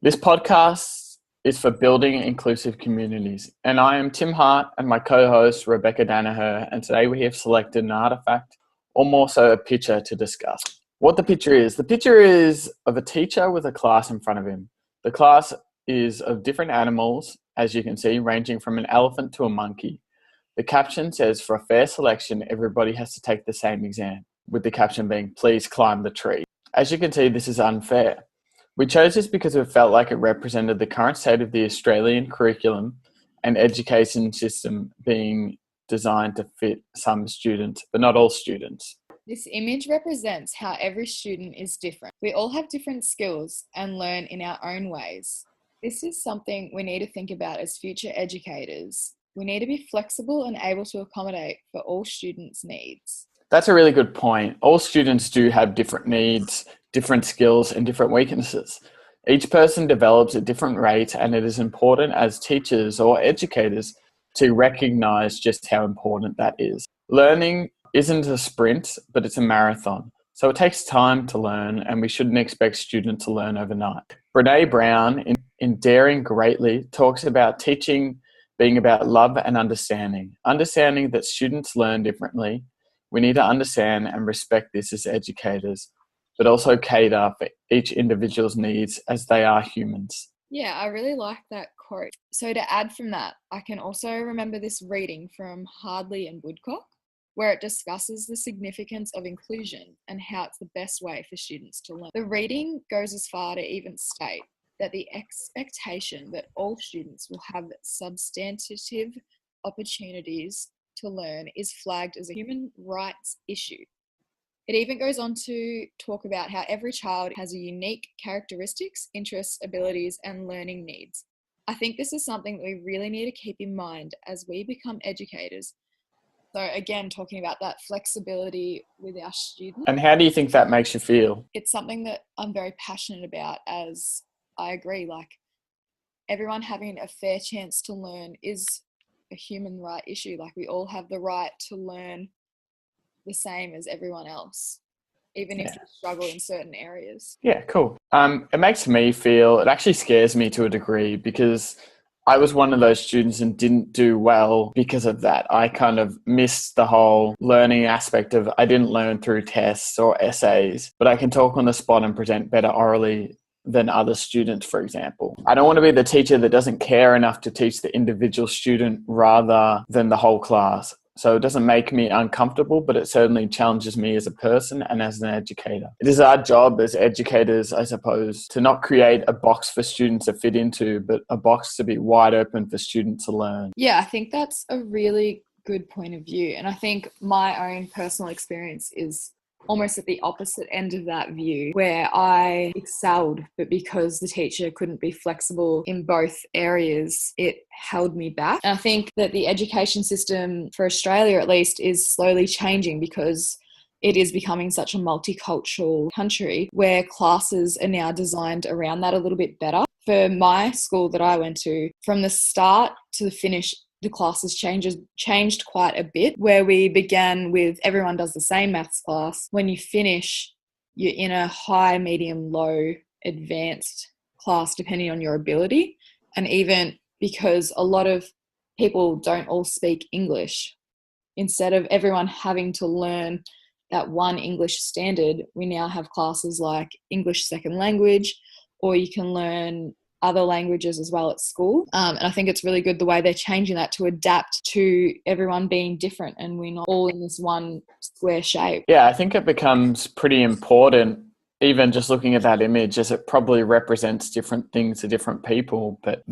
This podcast is for building inclusive communities. And I am Tim Hart and my co-host Rebecca Danaher. And today we have selected an artifact, or more so a picture, to discuss. What the picture is of a teacher with a class in front of him. The class is of different animals, as you can see, ranging from an elephant to a monkey. The caption says, "For a fair selection, everybody has to take the same exam," with the caption being, "Please climb the tree." As you can see, this is unfair. We chose this because it felt like it represented the current state of the Australian curriculum and education system being designed to fit some students, but not all students. This image represents how every student is different. We all have different skills and learn in our own ways. This is something we need to think about as future educators. We need to be flexible and able to accommodate for all students' needs. That's a really good point. All students do have different needs, different skills, and different weaknesses. Each person develops at different rates, and it is important as teachers or educators to recognize just how important that is. Learning isn't a sprint, but it's a marathon. So it takes time to learn, and we shouldn't expect students to learn overnight. Brené Brown, in Daring Greatly, talks about teaching being about love and understanding that students learn differently. We need to understand and respect this as educators, but also cater for each individual's needs as they are humans. Yeah, I really like that quote. So to add from that, I can also remember this reading from Hardley and Woodcock, where it discusses the significance of inclusion and how it's the best way for students to learn. The reading goes as far to even state that the expectation that all students will have substantive opportunities to learn is flagged as a human rights issue. It even goes on to talk about how every child has a unique characteristics, interests, abilities, and learning needs. I think this is something that we really need to keep in mind as we become educators. So again, talking about that flexibility with our students. And how do you think that makes you feel? It's something that I'm very passionate about, as I agree, like everyone having a fair chance to learn is a human right issue. Like we all have the right to learn the same as everyone else, even if we struggle in certain areas. Yeah, cool. It makes me feel, it actually scares me to a degree because I was one of those students and didn't do well because of that. I kind of missed the whole learning aspect of, I didn't learn through tests or essays, but I can talk on the spot and present better orally than other students, for example. I don't want to be the teacher that doesn't care enough to teach the individual student rather than the whole class. So it doesn't make me uncomfortable, but it certainly challenges me as a person and as an educator. It is our job as educators, I suppose, to not create a box for students to fit into, but a box to be wide open for students to learn. Yeah, I think that's a really good point of view. And I think my own personal experience is almost at the opposite end of that view, where I excelled, but because the teacher couldn't be flexible in both areas, it held me back. And I think that the education system for Australia, at least, is slowly changing because it is becoming such a multicultural country where classes are now designed around that a little bit better. For my school that I went to, from the start to the finish, the classes changed quite a bit, where we began with everyone does the same maths class. When you finish, you're in a high, medium, low, advanced class depending on your ability. And even because a lot of people don't all speak English, instead of everyone having to learn that one English standard, we now have classes like English second language, or you can learn other languages as well at school. And I think it's really good the way they're changing that to adapt to everyone being different and we're not all in this one square shape. Yeah, I think it becomes pretty important, even just looking at that image, as it probably represents different things to different people. But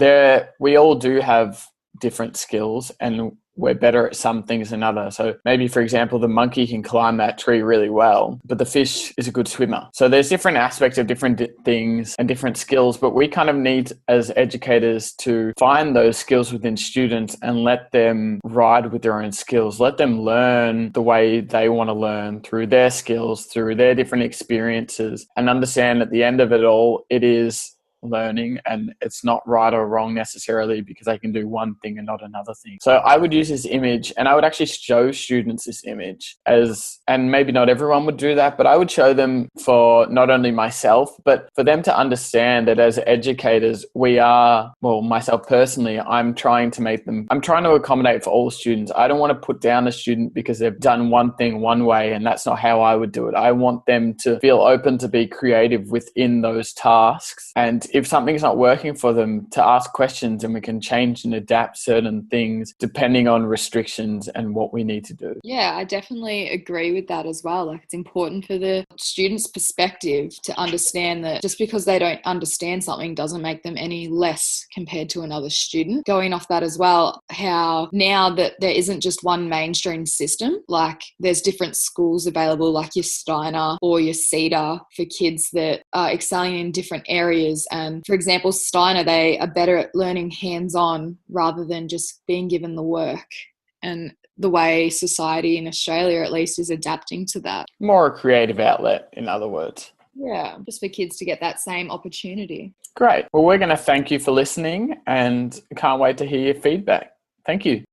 we all do have different skills and we're better at some things than others. So maybe, for example, the monkey can climb that tree really well, but the fish is a good swimmer. So there's different aspects of different things and different skills, but we kind of need, as educators, to find those skills within students and let them ride with their own skills. Let them learn the way they want to learn through their skills, through their different experiences, and understand at the end of it all, it is learning, and it's not right or wrong necessarily because they can do one thing and not another thing. So I would use this image, and I would actually show students this image and maybe not everyone would do that, but I would show them for not only myself, but for them to understand that as educators, myself personally, I'm trying to accommodate for all students. I don't want to put down a student because they've done one thing one way and that's not how I would do it. I want them to feel open to be creative within those tasks. And if something's not working for them, to ask questions, and we can change and adapt certain things depending on restrictions and what we need to do. Yeah, I definitely agree with that as well. Like, it's important for the student's perspective to understand that just because they don't understand something doesn't make them any less compared to another student. Going off that as well, how now that there isn't just one mainstream system, like there's different schools available, like your Steiner or your Cedar, for kids that are excelling in different areas. And for example, Steiner, they are better at learning hands-on rather than just being given the work. And the way society in Australia, at least, is adapting to that. More a creative outlet, in other words. Yeah, just for kids to get that same opportunity. Great. Well, we're going to thank you for listening and can't wait to hear your feedback. Thank you.